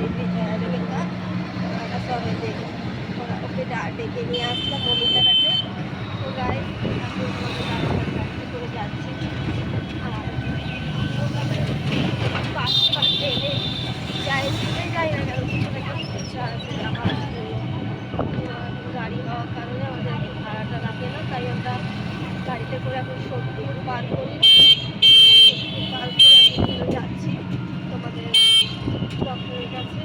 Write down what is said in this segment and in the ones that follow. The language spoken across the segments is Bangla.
রেবেকা সবাই দেখে ওকে ডেকে নিয়ে আসলাম মমিতাটাকে। তো গাই এখন রাস্তা করে যাচ্ছি আর পাশ এলে যাই যাই না কেন কিছু না কেন ইচ্ছা আছে আমার গাড়ি হওয়ার কারণে আমাদের একটু ভাড়াটা লাগে না, তাই আমরা গাড়িতে করে এখন সোদপুর পার করি। সোদপুর পার করে আমি যাচ্ছি তোমাদের ডক্টরের কাছে।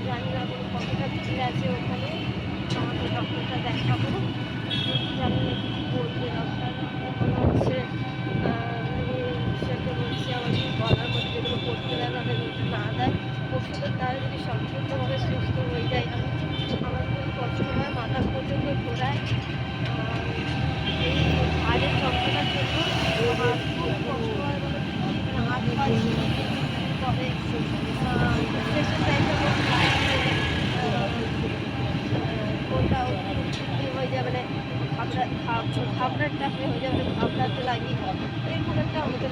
জানি না কোনো কতটা ভিড় আছে ওখানে, আমাদের ডক্টরটা দেখাবো। জানি না কি বলবে ডক্টর, এখন হচ্ছে সেটা বলছি আমার গলার মধ্যে যেগুলো পড়তে দেয় তাদের না দেয় ওষুধের দ্বারা যদি সম্পূর্ণভাবে সুস্থ হয়ে যায়। আমার খুব কষ্ট হয়, মাথা পর্যন্ত ঘোরায়। এই হাড়ের যন্ত্রণার জন্য আমার খুব কষ্ট হয়, হাত পায়ে তবে শেষের টাইমটা কোনটা হয়ে যায় মানে ঘাবড়াটা হয়ে যায়, মানে ঘাবড়াতে লাগে এরকম একটা আমাদের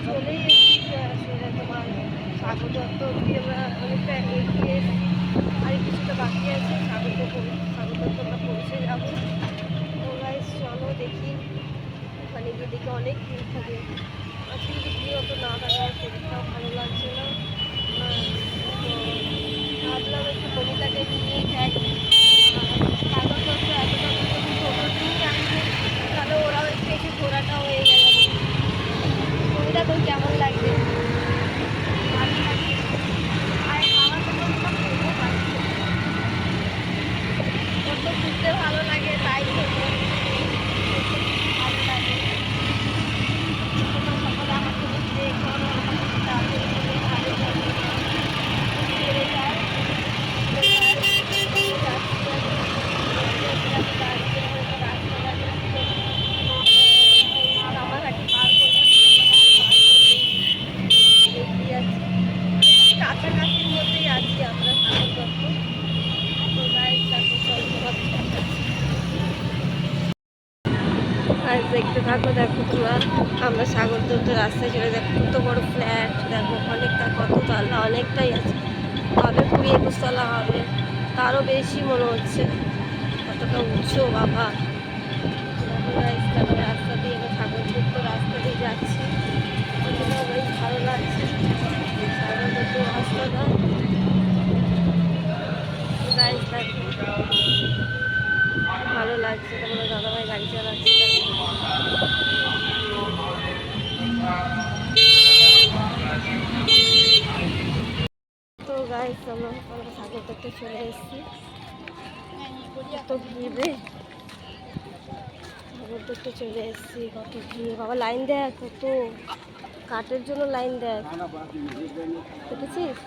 চলেই এসেছি তোমার স্বাগত অব্দি আমরা অনেকটা এগিয়ে আর কিছুটা বাকি আছে। স্বাগত আমরা পৌঁছে যাবো। তো গাইস চলো দেখি ওখানে গিয়ে দেখি অনেক ভিড় থাকে। আজকে যদি ভিড় অত না থাকে আর শরীরটাও ভালো লাগছে না, তো ভাবলাম একটু কবিতাকে নিয়ে যাই। কাগজ এতটা নিয়ে আসবো তাহলে ওরাও একটু এসে ঘোরাটা হয়ে গেল। কবিতা তোর কেমন লাগবে? ভালো লাগছে আর খাওয়া ওর তো ঘুরতে ভালো লাগে, তাই ভালো লাগে। সকালে আমার সাথে দেখো বেড়ে যায় রামাঘাটি পার করলাম, এগিয়ে যাচ্ছি কাছাকাছির মধ্যেই আছি আমরা সাগর দত্ত। তো গাইস আর দেখতে থাকো, দেখো তোমরা আমরা সাগর দত্ত রাস্তায় চলে দেখো কত বড় ফ্ল্যাট, দেখো অনেকটা কত তালা অনেকটাই আছে, হবে 20-21 তলা হবে, তারও বেশি মনে হচ্ছে, কতটা উঁচু বাবা। রাস্তা দিয়ে আমরা সাগর দত্ত রাস্তা দিয়ে যাচ্ছি, বেশ ভালো লাগছে সাগর দত্ত রাস্তাটা। গাইস দেখো ভালো লাগছে, তারপরে দাদাভাই গাড়ি চালাচ্ছে। তো গাইস আমরা সাগর দত্তে চলে এসেছি, কত ভিড়, সাগর দত্তে চলে এসেছি, কত ভিড় বাবা। লাইন দেখ কত, কাঠের জন্য লাইন দেখ, দেখেছিস?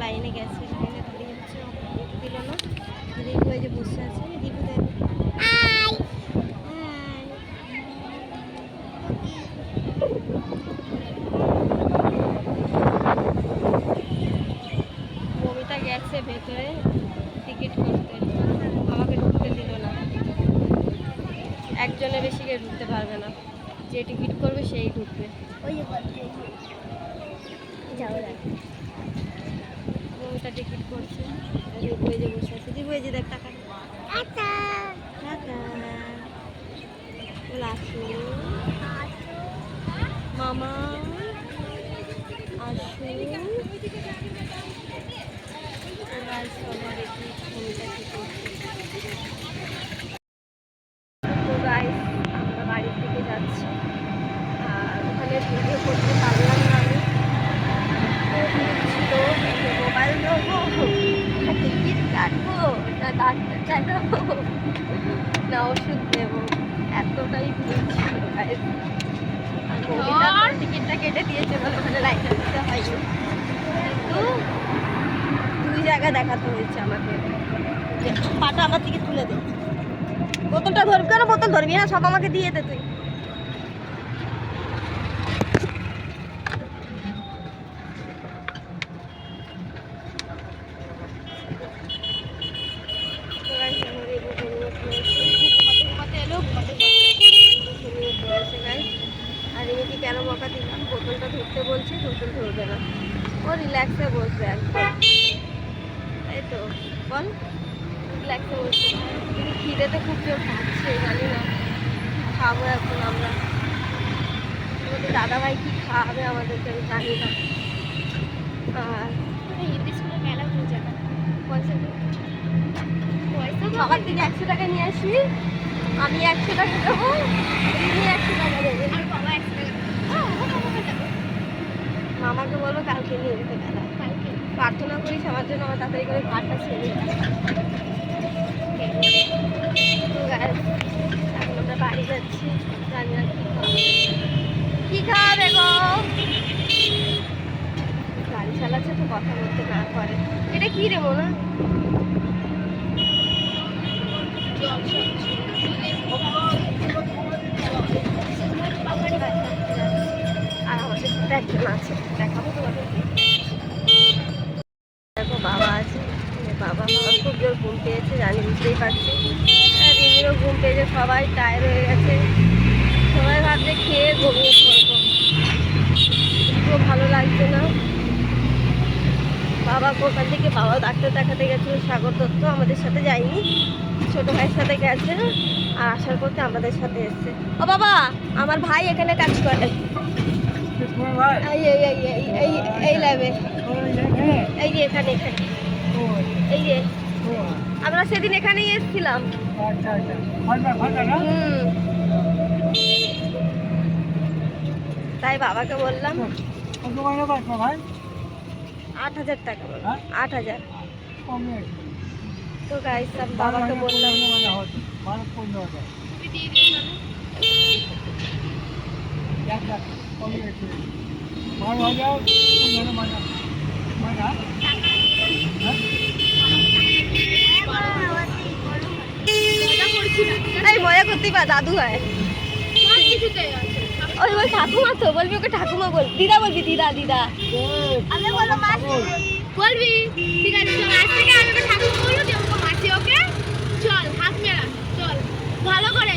লাইনে গেছে, লাইনে দাঁড়িয়ে হচ্ছে, দিল না। দিদি ওই যে বসে আছে, দিদি দেখ মমিতা গেছে ভেতরে টিকিট করতে, আমাকে ঢুকতে দিল না। একজনের বেশি কেউ ঢুকতে পারবে না, যে টিকিট করবে সেই ঢুকবে। ওই মমিতা টিকিট করছে, দিদি যে বসে আছে, দিদি যে দেখ টাকা আসো মামা আসো। তো গাইস আমরা বাড়ির দিকে যাচ্ছি, আর ওখানে ভিডিও করতে পারলাম না আমি, ছিল মোবাইল নেবো না টিকিট কাটবো না ডাক্তার দেখাবো না ওষুধ নেবো, এতটাই ভিড় ছিল গাইস। আর টিকিটটা কেটে দিয়েছে বলে ওখানে লাইনে দিতে হয়নি, কিন্তু জায়গায় দেখাতে হয়েছে আমাকে। যে পাটা আমার দিকে তুলে দে, বোতলটা ধরবি কেন? বোতল ধরবি না, সব আমাকে দিয়ে দে তুই। আর রিমিকে কেন বকা দিলাম, বোতলটা ধরতে বলছি, বোতল ধরবে না, ও রিল্যাক্সে বসবে একদম, তাই তো বল, রিল্যাক্সে বসবে। কিন্তু খিদেতে খুব জোর খাচ্ছে, জানি না খাবো এখন আমরা। আমাদের দাদাভাই কি খাওয়াবে আমাদেরকে আমি জানি না। আর স্কুলে মেলা হয়ে যাবে, পয়সা বাবার থেকে 100 টাকা নিয়ে আসি, আমি 100 টাকা দেবো, তুমি 100 টাকা দেবে, আর বাবা 100 টাকা। মামাকে বলবো কালকে নিয়ে যেতে, মেলা কালকে প্রার্থনা করিস আমার জন্য, আমার তাড়াতাড়ি করে ঘাটটা ছেড়ে। তো গাইস এখন আমরা বাড়ি যাচ্ছি, জানি না কি খাওয়াবে গো। গাড়ি চালাচ্ছে তো কথা বলতে না করে। এটা কি রে মোনা? আর আমাদের সাথে একজন আছে, দেখাবো তোমাদেরকে। দেখো বাবা আছে, বাবা খুব জোর ঘুম পেয়েছে, জানি, বুঝতেই পারছি। রিমিরও ঘুম পেয়েছে, সবাই টায়ার হয়ে গেছে, সবাই ভাবছে খেয়ে ঘুমিয়ে পড়বো, খুব ভালো লাগছে না। বাবা ওখান থেকে, বাবা ডাক্তার দেখাতে গেছিল সাগর দত্ত, আমাদের সাথে যায়নি, ছোটো ভাইয়ের সাথে গেছে, আর আসার পথে আমাদের সাথে এসছে। ও বাবা, আমার ভাই এখানে কাজ করে, এই ল্যাবে, এই যে এখানে, এই যে আমরা সেদিন এখানেই এসেছিলাম। তাই বাবাকে বললাম 8,000 টাকা, 8,000। তো গাইস বাবাকে বললাম মজা করতেই পার, দাদু হয় ওই ওই ঠাকুমা, তো বলবি ওকে ঠাকুমা বল, দিদা বলবি, দিদা দিদা বলবি, ঠিক আছে চল, আজ থেকে আমি ওকে ঠাকুমা বলবো, তুই আমাকে মাসি, ওকে চল হাত মেলা, চল ভালো করে।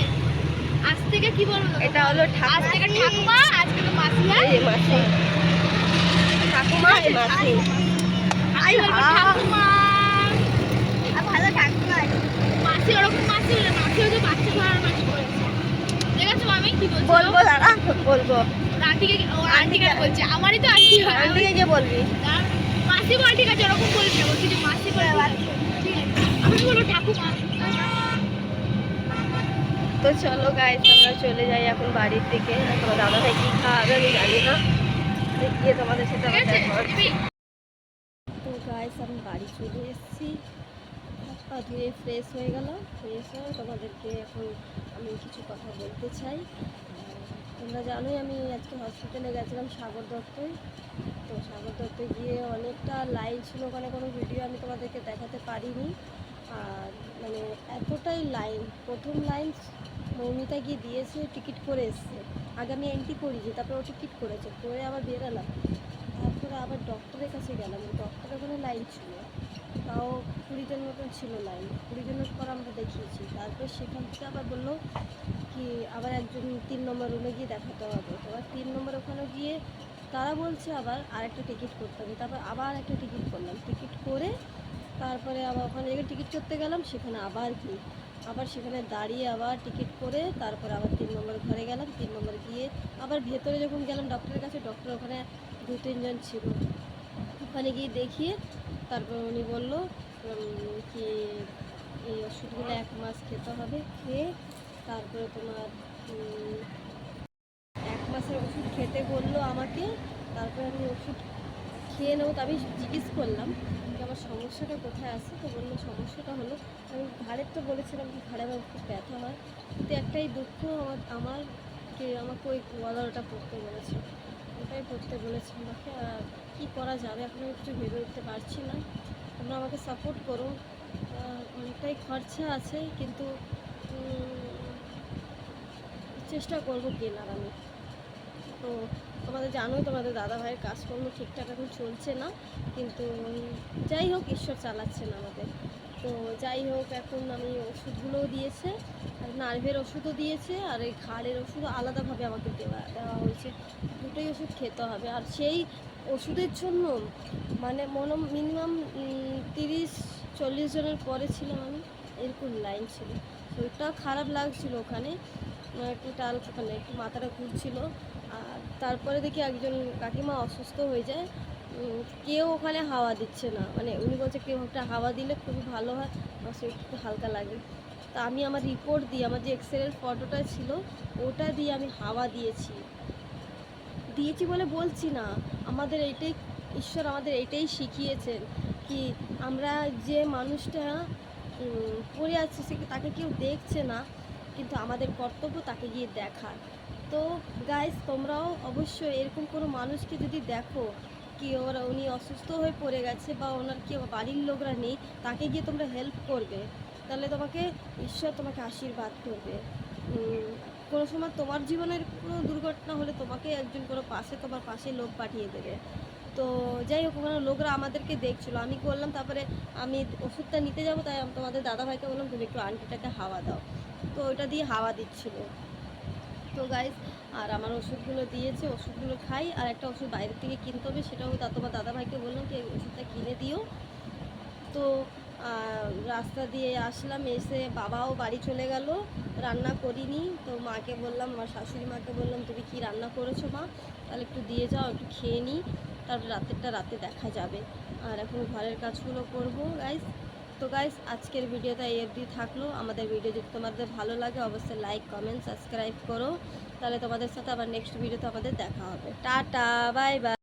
আজ থেকে কি বলবো, এটা হলো আজ থেকে ঠাকুমা, আজ থেকে মাসি, মাসি, ঠাকুমা মাসি, আই বলবো ঠাকুমা, ভালো ঠাকুমা মাসি, ওরকম মাসি হলে মাসি হচ্ছে বাচ্চা ধরার মাসি করেছে, ঠিক আছে মামি? কি বলছো? বলবো দাদা, বলবো আন্টিকে, ও আন্টিকে বলছে, আমারই তো আন্টি হয়, আন্টিকে যে বলবি মাসি বল, ঠিক আছে ওরকম বলবি না, বলছি যে মাসি বল, ঠিক আছে আমি বলবো ঠাকুমা। তো চলো গাইস আমরা চলে যাই এখন বাড়ির দিকে। তোমার দাদা ভাই কি খাওয়াবে আমি জানি না, গিয়ে তোমাদের সাথে আমার দেখা হচ্ছে। তো গাইস আমি বাড়ি চলে এসেছি, হাত পা ধুয়ে ফ্রেশ হয়ে গেল, ফ্রেশ হয়ে তোমাদেরকে এখন আমি কিছু কথা বলতে চাই। তোমরা জানোই আমি আজকে হসপিটালে গেছিলাম সাগর দত্তই। তো সাগর দত্তে গিয়ে অনেকটা লাইন ছিল, ওখানে কোনো ভিডিও আমি তোমাদেরকে দেখাতে পারিনি। আর মানে এতটাই লাইন, প্রথম লাইন মৌমিতা গিয়ে দিয়েছে, টিকিট করে এসছে, আগে আমি এন্ট্রি করেছি, তারপরে ও টিকিট করেছে, করে আবার বেরালাম, তারপরে আবার ডক্টরের কাছে গেলাম, ডক্টরের ওখানে লাইন ছিল, তাও 20 জন মতন ছিল লাইন, 20 জনের পর আমরা দেখিয়েছি। তারপর সেখান থেকে আবার বললো কি আবার একজন 3 নম্বর রুমে গিয়ে দেখাতে হবে। তো আবার 3 নম্বর ওখানে গিয়ে তারা বলছে আবার আরেকটা টিকিট করতে হবে, তারপর আবার একটা টিকিট করলাম, টিকিট করে তারপরে আবার ওখানে জায়গায় টিকিট করতে গেলাম, সেখানে আবার কি আবার সেখানে দাঁড়িয়ে আবার টিকিট করে তারপরে আবার 3 নম্বর ঘরে গেলাম, 3 নম্বর গিয়ে আবার ভেতরে যখন গেলাম ডক্টরের কাছে, ডক্টর ওখানে 2-3 জন ছিল, ওখানে গিয়ে দেখিয়ে তারপর উনি বললো কি এই ওষুধগুলো 1 মাস খেতে হবে, খেয়ে তারপরে তোমার 1 মাসের ওষুধ খেতে বললো আমাকে, তারপরে আমি ওষুধ খেয়ে নেবো। তো আমি জিজ্ঞেস করলাম যে আমার সমস্যাটা কোথায় আছে, তো বললো সমস্যাটা হলো, আমি ঘাড়ের তো বলেছিলাম কি ঘাড়ে আমার খুব ব্যথা হয়, কিন্তু একটাই দুঃখ আমাকে ওই ওয়ালারটা পড়তে বলেছে, ওটাই পড়তে বলেছে আমাকে। আর কী করা যাবে এখন আমি কিছু ভেবে উঠতে পারছি না। তোমরা তোমরা আমাকে সাপোর্ট করো। অনেকটাই খরচা আছে, কিন্তু চেষ্টা করবো কেনার আমি। তো তোমাদের জানোই, তোমাদের দাদা ভাইয়ের কাজকর্ম ঠিকঠাক এখন চলছে না, কিন্তু যাই হোক ঈশ্বর চালাচ্ছেন আমাদের। তো যাই হোক, এখন আমি ওষুধগুলোও দিয়েছে, আর নার্ভের ওষুধও দিয়েছে, আর এই ঘাড়ের ওষুধও আলাদাভাবে আমাকে দেওয়া হয়েছে। দুটোই ওষুধ খেতে হবে। আর সেই ওষুধের জন্য মানে মিনিমাম 30-40 জনের পরে ছিলাম আমি, এরকম লাইন ছিল। শরীরটাও খারাপ লাগছিল ওখানে, একটু মানে একটু মাথাটা ঘুরছিল। আর তারপরে দেখি একজন কাকিমা অসুস্থ হয়ে যায়, কেউ ওখানে হাওয়া দিচ্ছে না, মানে উনি বলছে কেউ একটা হাওয়া দিলে খুবই ভালো হয়, আমার শরীর একটু হালকা লাগে। তা আমি আমার রিপোর্ট দিয়ে, আমার যে এক্সরের ফটোটা ছিল ওটা দিয়ে আমি হাওয়া দিয়েছি বলে বলছি না, আমাদের এইটাই ঈশ্বর আমাদের এইটাই শিখিয়েছেন, কি আমরা যে মানুষটা পড়ে আছে তাকে কেউ দেখছে না, কিন্তু আমাদের কর্তব্য তাকে গিয়ে দেখার। তো গাইস, তোমরাও অবশ্যই এরকম কোনো মানুষকে যদি দেখো কি উনি অসুস্থ হয়ে পড়ে গেছে, বা ওনার কেউ বাড়ির লোকরা নেই, তাকে গিয়ে তোমরা হেল্প করবে, তাহলে তোমাকে ঈশ্বর তোমাকে আশীর্বাদ করবে। কোনো সময় তোমার জীবনের কোনো দুর্ঘটনা হলে তোমাকে একজন কোনো তোমার পাশে লোক পাঠিয়ে দেবে। তো যাই হোক, ওখানে লোকরা আমাদেরকে দেখছিলো, আমি করলাম, তারপরে আমি ওষুধটা নিতে যাবো, তাই আমি তোমাদের দাদাভাইকে বললাম তুমি একটু আন্টিটাকে হাওয়া দাও। তো ওইটা দিয়ে হাওয়া দিচ্ছিলো। তো গাইস, আর আমার ওষুধগুলো দিয়েছে, ওষুধগুলো খাই, আর একটা ওষুধ বাইরের থেকে কিনতে হবে, সেটাও তোমার দাদাভাইকে বললাম কি ওষুধটা কিনে দিও। তো রাস্তা দিয়ে আসলাম, এসে বাবাও বাড়ি চলে গেল, রান্না করিনি। তো মাকে বললাম, আমার শাশুড়ি মাকে বললাম তুমি কি রান্না করেছো মা, তাহলে একটু দিয়ে যাও, একটু খেয়ে নিই, তারপর রাতে দেখা যাবে। আর এখন ঘরের কাজগুলো করবো গাইস। তো গাইস, আজকের ভিডিওটা এই অবধি থাকলো। আমাদের ভিডিও যদি তোমাদের ভালো লাগে অবশ্যই লাইক, কমেন্ট, সাবস্ক্রাইব করো, তাহলে তোমাদের সাথে আবার নেক্সট ভিডিওতে আমাদের দেখা হবে। Tata, bye bye.